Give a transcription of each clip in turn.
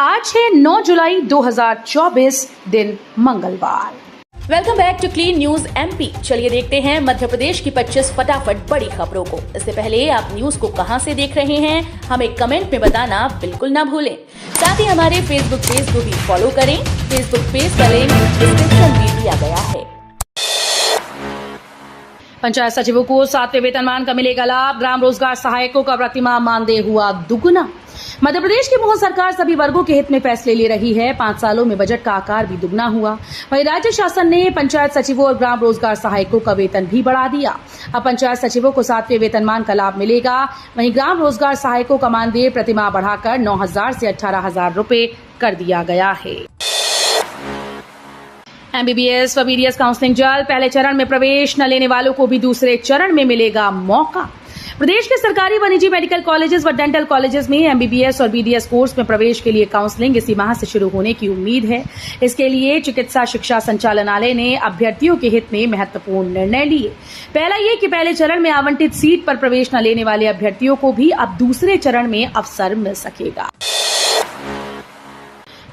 आज है 9 जुलाई 2024 दिन मंगलवार। Welcome back to Clean News MP. चलिए देखते हैं मध्य प्रदेश की 25 फटाफट बड़ी खबरों को। इससे पहले आप न्यूज को कहां से देख रहे हैं हमें कमेंट में बताना बिल्कुल ना भूलें। साथ ही हमारे फेसबुक पेज को भी फॉलो करें। फेसबुक पेज का लिंक डिस्क्रिप्शन में दिया गया है। पंचायत सचिवों को 7वें वेतनमान का मिलेगा लाभ। ग्राम रोजगार सहायकों का प्रतिमाह मानदेय हुआ दुगुना। मध्य प्रदेश की मोहन सरकार सभी वर्गों के हित में फैसले ले रही है। 5 सालों में बजट का आकार भी दुगना हुआ। वहीं राज्य शासन ने पंचायत सचिवों और ग्राम रोजगार सहायकों का वेतन भी बढ़ा दिया। अब पंचायत सचिवों को 7वें वेतनमान का लाभ मिलेगा। वहीं ग्राम रोजगार सहायकों का मानदेय प्रतिमाह बढ़ाकर 9,000 से 18,000 रुपए कर दिया गया है। MBBS व BDS काउंसलिंग जल्द। पहले चरण में प्रवेश न लेने वालों को भी दूसरे चरण में मिलेगा मौका। प्रदेश के सरकारी व निजी मेडिकल कॉलेजेस व डेंटल कॉलेजेस में MBBS और BDS कोर्स में प्रवेश के लिए काउंसलिंग इसी माह से शुरू होने की उम्मीद है। इसके लिए चिकित्सा शिक्षा संचालनालय ने अभ्यर्थियों के हित में महत्वपूर्ण निर्णय लिए। पहला ये कि पहले चरण में आवंटित सीट पर प्रवेश न लेने वाले अभ्यर्थियों को भी अब दूसरे चरण में अवसर मिल सकेगा।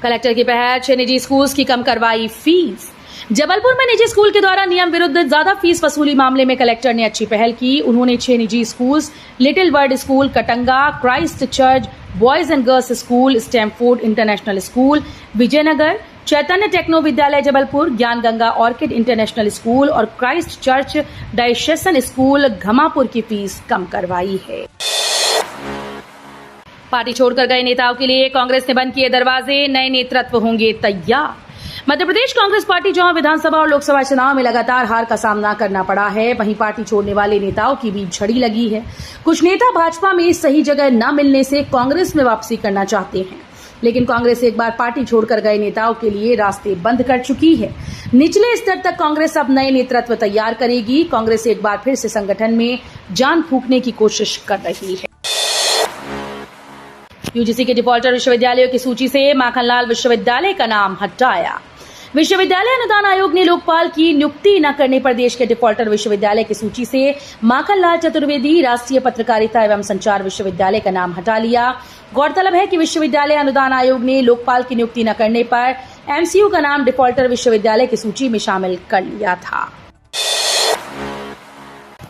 कलेक्टर की पहल, 6 निजी स्कूल्स की कम करवाई फीस। जबलपुर में निजी स्कूल के द्वारा नियम विरुद्ध ज्यादा फीस वसूली मामले में कलेक्टर ने अच्छी पहल की। उन्होंने 6 निजी schools Little World School Katanga, Christ Church boys and girls school, Stamford International School Vijaynagar, Chaitanya Techno Vidyalaya Jabalpur, Gyan Ganga Orchid International School और Christ Church Diocesan School Ghamapur की फीस कम करवाई है। पार्टी छोड़कर गए नेताओं के लिए कांग्रेस ने बंद किए दरवाजे। नए नेतृत्व होंगे तैयार। मध्य प्रदेश कांग्रेस पार्टी जहां विधानसभा और लोकसभा चुनाव में लगातार हार का सामना करना पड़ा है, वहीं पार्टी छोड़ने वाले नेताओं की भी झड़ी लगी है। कुछ नेता भाजपा में सही जगह न मिलने से कांग्रेस में वापसी करना चाहते हैं, लेकिन कांग्रेस एक बार पार्टी छोड़कर गए नेताओं के लिए रास्ते बंद कर चुकी है। निचले स्तर तक कांग्रेस अब नए नेतृत्व तैयार करेगी। कांग्रेस एक बार फिर से संगठन में जान फूंकने की कोशिश कर रही है। यूजीसी के डिफॉल्टर विश्वविद्यालयों की सूची से माखनलाल विश्वविद्यालय का नाम हटाया। विश्वविद्यालय अनुदान आयोग ने लोकपाल की नियुक्ति न करने पर देश के डिफॉल्टर विश्वविद्यालय की सूची से माखनलाल चतुर्वेदी राष्ट्रीय पत्रकारिता एवं संचार विश्वविद्यालय का नाम हटा लिया। गौरतलब है कि विश्वविद्यालय अनुदान आयोग ने लोकपाल की नियुक्ति न करने पर MCU का नाम डिफॉल्टर विश्वविद्यालय की सूची में शामिल कर लिया था।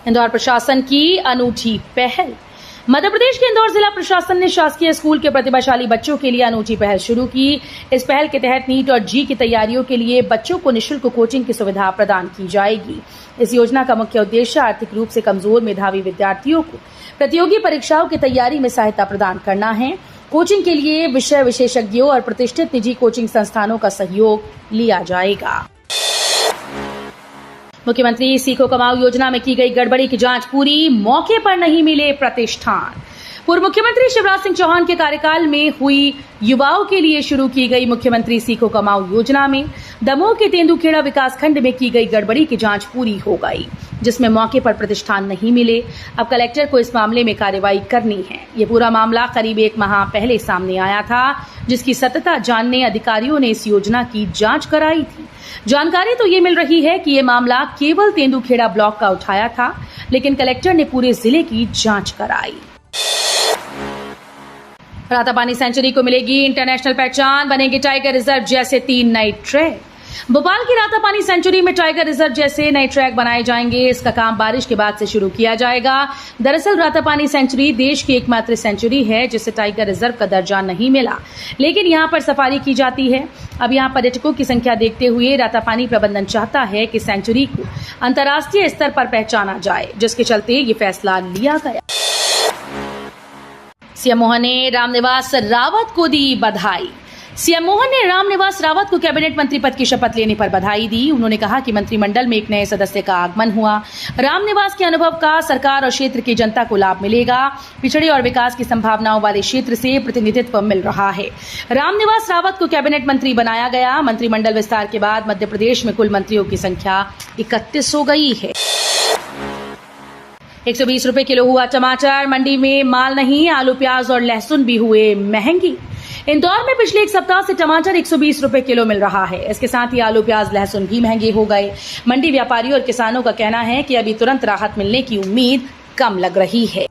इंदौर प्रशासन की अनूठी पहल। मध्य प्रदेश के इंदौर जिला प्रशासन ने शासकीय स्कूल के प्रतिभाशाली बच्चों के लिए अनूठी पहल शुरू की। इस पहल के तहत नीट और जी की तैयारियों के लिए बच्चों को निःशुल्क कोचिंग की सुविधा प्रदान की जाएगी। इस योजना का मुख्य उद्देश्य आर्थिक रूप से कमजोर मेधावी विद्यार्थियों को प्रतियोगी परीक्षाओं की तैयारी में सहायता प्रदान करना है। कोचिंग के लिए विषय विशेषज्ञों और प्रतिष्ठित निजी कोचिंग संस्थानों का सहयोग लिया जाएगा। मुख्यमंत्री सीखो कमाओ योजना में की गई गड़बड़ी की जांच पूरी। मौके पर नहीं मिले प्रतिष्ठान। पूर्व मुख्यमंत्री शिवराज सिंह चौहान के कार्यकाल में हुई युवाओं के लिए शुरू की गई मुख्यमंत्री सीखो कमाओ योजना में दमोह के तेंदुखेड़ा विकासखंड में की गई गड़बड़ी की जांच पूरी हो गई, जिसमें मौके पर प्रतिष्ठान नहीं मिले। अब कलेक्टर को इस मामले में कार्रवाई करनी है। ये पूरा मामला करीब 1 माह पहले सामने आया था, जिसकी सत्यता जानने अधिकारियों ने इस योजना की जांच कराई थी। जानकारी तो ये मिल रही है कि ये मामला केवल तेंदुखेड़ा ब्लॉक का उठाया था, लेकिन कलेक्टर ने पूरे जिले की जांच कराई। रातापानी सेंचुरी को मिलेगी इंटरनेशनल पहचान। बनेंगे टाइगर रिजर्व जैसे 3 नए ट्रैक। भोपाल की रातापानी सेंचुरी में टाइगर रिजर्व जैसे नए ट्रैक बनाए जाएंगे। इसका काम बारिश के बाद से शुरू किया जाएगा। दरअसल रातापानी सेंचुरी देश की एकमात्र सेंचुरी है जिसे टाइगर रिजर्व का दर्जा नहीं मिला, लेकिन यहां पर सफारी की जाती है। अब यहां पर्यटकों की संख्या देखते हुए रातापानी प्रबंधन चाहता है कि सेंचुरी को अंतर्राष्ट्रीय स्तर पर पहचाना जाए, जिसके चलते ये फैसला लिया गया। सीएम मोहन ने रामनिवास रावत को दी बधाई। सीएम मोहन ने रामनिवास रावत को कैबिनेट मंत्री पद की शपथ लेने पर बधाई दी। उन्होंने कहा कि मंत्रिमंडल में एक नए सदस्य का आगमन हुआ। रामनिवास के अनुभव का सरकार और क्षेत्र की जनता को लाभ मिलेगा। पिछड़े और विकास की संभावनाओं वाले क्षेत्र से प्रतिनिधित्व मिल रहा है। रामनिवास रावत को कैबिनेट मंत्री बनाया गया। मंत्रिमंडल विस्तार के बाद मध्य प्रदेश में कुल मंत्रियों की संख्या 31 हो गई है। 120 रुपए किलो हुआ टमाटर। मंडी में माल नहीं, आलू प्याज और लहसुन भी हुए महंगी। इंदौर में पिछले 1 सप्ताह से टमाटर 120 रुपए किलो मिल रहा है। इसके साथ ही आलू प्याज लहसुन भी महंगे हो गए। मंडी व्यापारियों और किसानों का कहना है कि अभी तुरंत राहत मिलने की उम्मीद कम लग रही है।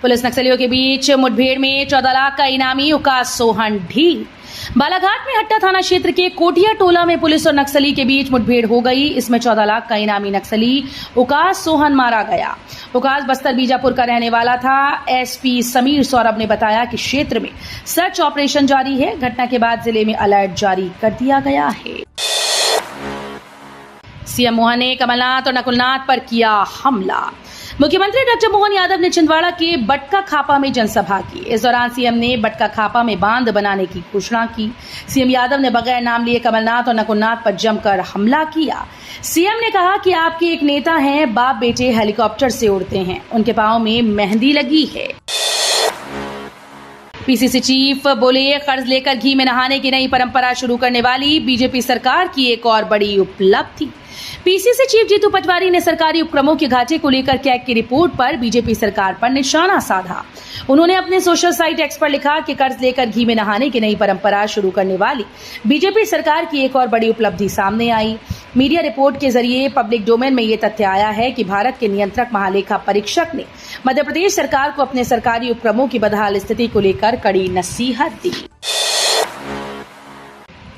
पुलिस नक्सलियों के बीच मुठभेड़ में 14 लाख का इनामी उकास सोहन ढील। बालाघाट में हट्टा थाना क्षेत्र के कोटिया टोला में पुलिस और नक्सली के बीच मुठभेड़ हो गई। इसमें 14 लाख का इनामी नक्सली उकास सोहन मारा गया। उकास बस्तर बीजापुर का रहने वाला था। एसपी समीर सौरभ ने बताया कि क्षेत्र में सर्च ऑपरेशन जारी है। घटना के बाद जिले में अलर्ट जारी कर दिया गया है। सीएम मोहन ने कमलनाथ और नकुलनाथ पर किया हमला। मुख्यमंत्री डॉक्टर मोहन यादव ने छिंदवाड़ा के बटका खापा में जनसभा की। इस दौरान सीएम ने बटका खापा में बांध बनाने की घोषणा की। सीएम यादव ने बगैर नाम लिए कमलनाथ और नकुलनाथ पर जमकर हमला किया। सीएम ने कहा कि आपके एक नेता हैं, बाप बेटे हेलीकॉप्टर से उड़ते हैं, उनके पांव में मेहंदी लगी है। पीसीसी चीफ बोले, कर्ज लेकर घी में नहाने की नई परंपरा शुरू करने वाली बीजेपी सरकार की एक और बड़ी उपलब्धि। पीसीसी चीफ जीतू पटवारी ने सरकारी उपक्रमों के घाटे को लेकर कैग की रिपोर्ट पर बीजेपी सरकार पर निशाना साधा। उन्होंने अपने सोशल साइट एक्स पर लिखा कि कर्ज लेकर घी में नहाने की नई परंपरा शुरू करने वाली बीजेपी सरकार की एक और बड़ी उपलब्धि सामने आई। मीडिया रिपोर्ट के जरिए पब्लिक डोमेन में ये तथ्य आया है कि भारत के नियंत्रक महालेखा परीक्षक ने मध्य प्रदेश सरकार को अपने सरकारी उपक्रमों की बदहाल स्थिति को लेकर कड़ी नसीहत दी।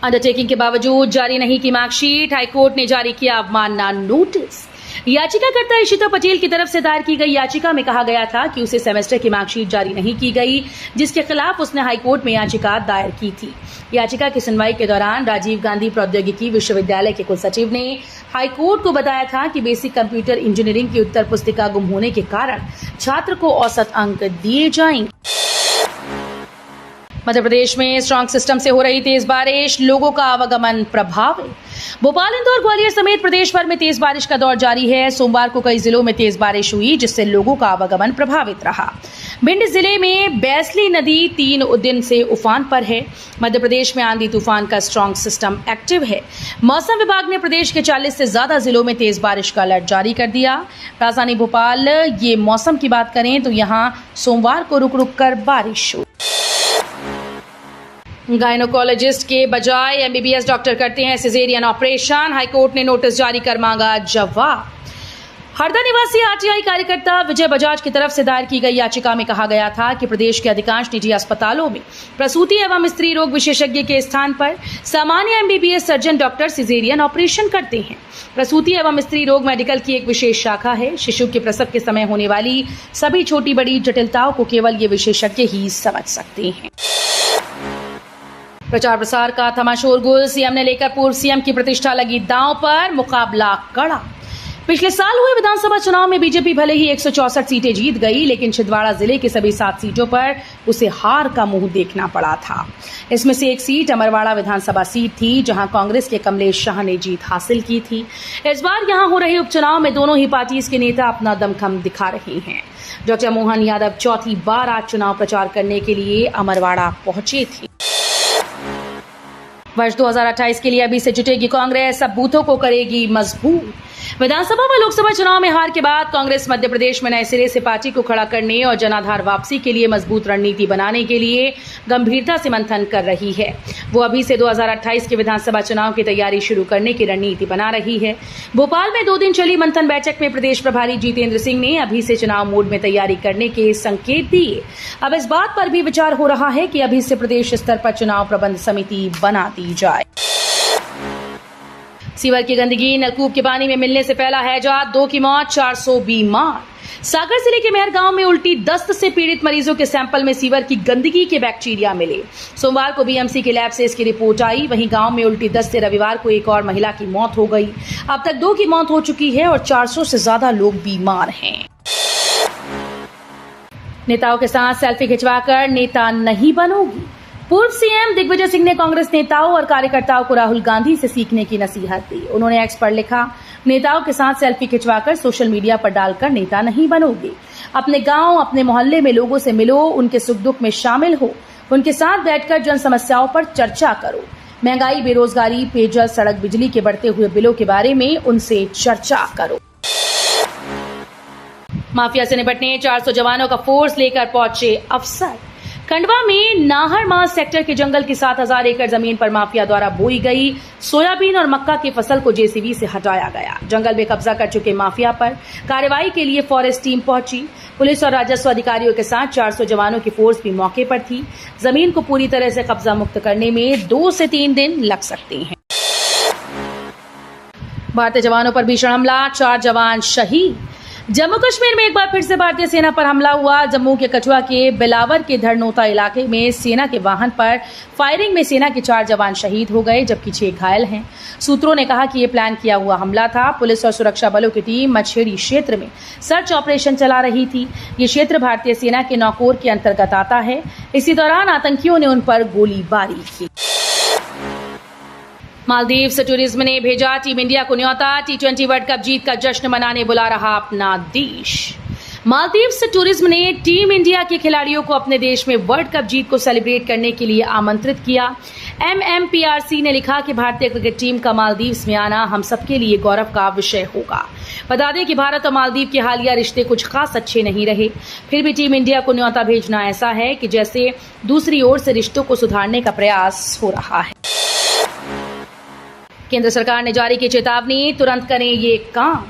अंडरटेकिंग के बावजूद जारी नहीं की मार्कशीट, हाईकोर्ट ने जारी किया अवमानना नोटिस। याचिकाकर्ता इशिता पटेल की तरफ से दायर की गई याचिका में कहा गया था कि उसे सेमेस्टर की मार्कशीट जारी नहीं की गई, जिसके खिलाफ उसने हाईकोर्ट में याचिका दायर की थी। याचिका की सुनवाई के दौरान राजीव गांधी प्रौद्योगिकी विश्वविद्यालय के कुलसचिव ने हाईकोर्ट को बताया था कि बेसिक कंप्यूटर इंजीनियरिंग की उत्तर पुस्तिका गुम होने के कारण छात्र को औसत अंक दिए जाएंगे। मध्य प्रदेश में स्ट्रांग सिस्टम से हो रही तेज बारिश, लोगों का आवागमन प्रभावित। भोपाल, इंदौर, ग्वालियर समेत प्रदेश भर में तेज बारिश का दौर जारी है। सोमवार को कई जिलों में तेज बारिश हुई, जिससे लोगों का आवागमन प्रभावित रहा। भिंड जिले में बैसली नदी 3 दिन से उफान पर है। मध्य प्रदेश में आंधी तूफान का स्ट्रांग सिस्टम एक्टिव है। मौसम विभाग ने प्रदेश के 40 से ज्यादा जिलों में तेज बारिश का अलर्ट जारी कर दिया। राजधानी भोपाल, ये मौसम की बात करें तो यहाँ सोमवार को रुक रुक कर बारिश हुई। गायनोकोलॉजिस्ट के बजाय एमबीबीएस डॉक्टर करते हैं सिजेरियन ऑपरेशन। हाईकोर्ट ने नोटिस जारी कर मांगा जवाब। हरदा निवासी आरटीआई कार्यकर्ता विजय बजाज की तरफ से दायर की गई याचिका में कहा गया था कि प्रदेश के अधिकांश निजी अस्पतालों में प्रसूति एवं स्त्री रोग विशेषज्ञ के स्थान पर सामान्य MBBS surgeon doctor caesarean operation करते हैं। प्रसूति एवं स्त्री रोग मेडिकल की एक विशेष शाखा है। शिशु के प्रसव के समय होने वाली सभी छोटी बड़ी जटिलताओं को केवल ये विशेषज्ञ ही समझ सकते हैं। प्रचार प्रसार का थमा शोरगुल, सीएम ने लेकर पूर्व सीएम की प्रतिष्ठा लगी दांव पर, मुकाबला कड़ा। पिछले साल हुए विधानसभा चुनाव में बीजेपी भले ही 164 सीटें जीत गई, लेकिन छिंदवाड़ा जिले के सभी 7 सीटों पर उसे हार का मुंह देखना पड़ा था। इसमें से एक सीट अमरवाड़ा विधानसभा सीट थी, जहां कांग्रेस के कमलेश शाह ने जीत हासिल की थी। इस बार यहां हो रहे उपचुनाव में दोनों ही पार्टीज के नेता अपना दमखम दिखा रहे हैं। डॉक्टर मोहन यादव चौथी बार आज चुनाव प्रचार करने के लिए अमरवाड़ा पहुंचे थे। वर्ष 2028 के लिए अभी से जुटेगी कांग्रेस, अब बूथों को करेगी मजबूत। विधानसभा व लोकसभा चुनाव में हार के बाद कांग्रेस मध्य प्रदेश में नए सिरे से पार्टी को खड़ा करने और जनाधार वापसी के लिए मजबूत रणनीति बनाने के लिए गंभीरता से मंथन कर रही है। वो अभी से 2028 के विधानसभा चुनाव की तैयारी शुरू करने की रणनीति बना रही है। भोपाल में 2 दिन चली मंथन बैठक में प्रदेश प्रभारी जितेंद्र सिंह ने अभी से चुनाव मोड में तैयारी करने के संकेत दिए। अब इस बात पर भी विचार हो रहा है कि अभी से प्रदेश स्तर पर चुनाव प्रबंध समिति बना दी जाए। सीवर की गंदगी, नलकूप के पानी में मिलने से फैला हैजा, 2 की मौत, 400 बीमार। सागर जिले के मेहर गांव में उल्टी दस्त से पीड़ित मरीजों के सैंपल में सीवर की गंदगी के बैक्टीरिया मिले। सोमवार को बीएमसी के लैब से इसकी रिपोर्ट आई। वहीं गांव में उल्टी दस्त से रविवार को एक और महिला की मौत हो गई। अब तक 2 की मौत हो चुकी है और 400 से ज्यादा लोग बीमार हैं। नेताओं के साथ सेल्फी खिंचवाकर नेता नहीं बनोगी। पूर्व सीएम दिग्विजय सिंह ने कांग्रेस नेताओं और कार्यकर्ताओं को राहुल गांधी से सीखने की नसीहत दी। उन्होंने एक्स पर लिखा, नेताओं के साथ सेल्फी खिंचवाकर सोशल मीडिया पर डालकर नेता नहीं बनोगे। अपने गांव, अपने मोहल्ले में लोगों से मिलो, उनके सुख दुख में शामिल हो, उनके साथ बैठकर जन समस्याओं पर चर्चा करो। महंगाई, बेरोजगारी, पेयजल, सड़क, बिजली के बढ़ते हुए बिलों के बारे में उनसे चर्चा करो। माफिया से निपटने 400 जवानों का फोर्स लेकर पहुंचे अफसर। खंडवा में नाहरमाल सेक्टर के जंगल की 7,000 एकड़ जमीन पर माफिया द्वारा बोई गई सोयाबीन और मक्का की फसल को जेसीबी से हटाया गया। जंगल में कब्जा कर चुके माफिया पर कार्रवाई के लिए फॉरेस्ट टीम पहुंची। पुलिस और राजस्व अधिकारियों के साथ 400 जवानों की फोर्स भी मौके पर थी। जमीन को पूरी तरह से कब्जा मुक्त करने में 2 से 3 दिन लग सकते हैं। भारतीय जवानों पर भीषण हमला, 4 जवान शहीद। जम्मू कश्मीर में एक बार फिर से भारतीय सेना पर हमला हुआ। जम्मू के कठुआ के बिलावर के धरनोता इलाके में सेना के वाहन पर फायरिंग में सेना के 4 जवान शहीद हो गए, जबकि 6 घायल हैं। सूत्रों ने कहा कि ये प्लान किया हुआ हमला था। पुलिस और सुरक्षा बलों की टीम मछेड़ी क्षेत्र में सर्च ऑपरेशन चला रही थी। ये क्षेत्र भारतीय सेना के नौकोर के अंतर्गत आता है। इसी दौरान आतंकियों ने उन पर गोलीबारी की। मालदीव से टूरिज्म ने भेजा टीम इंडिया को न्योता। T20 वर्ल्ड कप जीत का जश्न मनाने बुला रहा अपना देश। मालदीव से टूरिज्म ने टीम इंडिया के खिलाड़ियों को अपने देश में वर्ल्ड कप जीत को सेलिब्रेट करने के लिए आमंत्रित किया। MMPRC ने लिखा कि भारतीय क्रिकेट टीम का मालदीव्स में आना हम सबके लिए गौरव का विषय होगा। बता दें कि भारत और मालदीव के हालिया रिश्ते कुछ खास अच्छे नहीं रहे, फिर भी टीम इंडिया को न्योता भेजना ऐसा है कि जैसे दूसरी ओर से रिश्तों को सुधारने का प्रयास हो रहा है। केंद्र सरकार ने जारी की चेतावनी, तुरंत करें ये काम।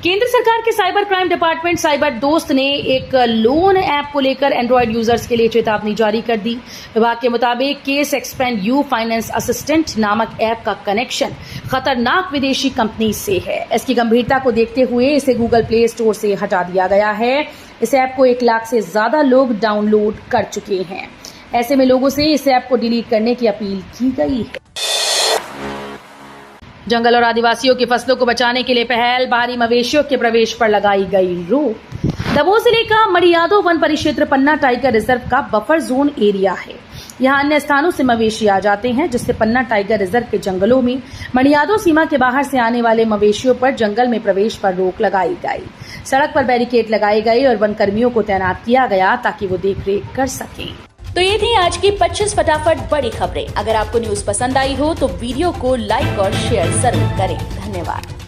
केंद्र सरकार के साइबर क्राइम डिपार्टमेंट साइबर दोस्त ने एक लोन ऐप को लेकर एंड्रॉयड यूजर्स के लिए चेतावनी जारी कर दी। विभाग के मुताबिक case expand you finance assistant नामक ऐप का कनेक्शन खतरनाक विदेशी कंपनी से है। इसकी गंभीरता को देखते हुए इसे गूगल प्ले स्टोर से हटा दिया गया है। इस ऐप को 1 लाख से ज्यादा लोग डाउनलोड कर चुके हैं। ऐसे में लोगों से इस ऐप को डिलीट करने की अपील की गई है। जंगल और आदिवासियों की फसलों को बचाने के लिए पहल, बाहरी मवेशियों के प्रवेश पर लगाई गई रोक। दमोह जिले का मड़ियादो वन परिक्षेत्र पन्ना टाइगर रिजर्व का बफर जोन एरिया है। यहाँ अन्य स्थानों से मवेशी आ जाते हैं, जिससे पन्ना टाइगर रिजर्व के जंगलों में मड़ियादो सीमा के बाहर से आने वाले मवेशियों पर जंगल में प्रवेश पर रोक लगाई गई। सड़क पर बैरिकेड लगाए गए और वन कर्मियों को तैनात किया गया ताकि वो देखरेख कर सकें। तो ये थी आज की 25 फटाफट बड़ी खबरें। अगर आपको न्यूज पसंद आई हो तो वीडियो को लाइक और शेयर जरूर करें। धन्यवाद।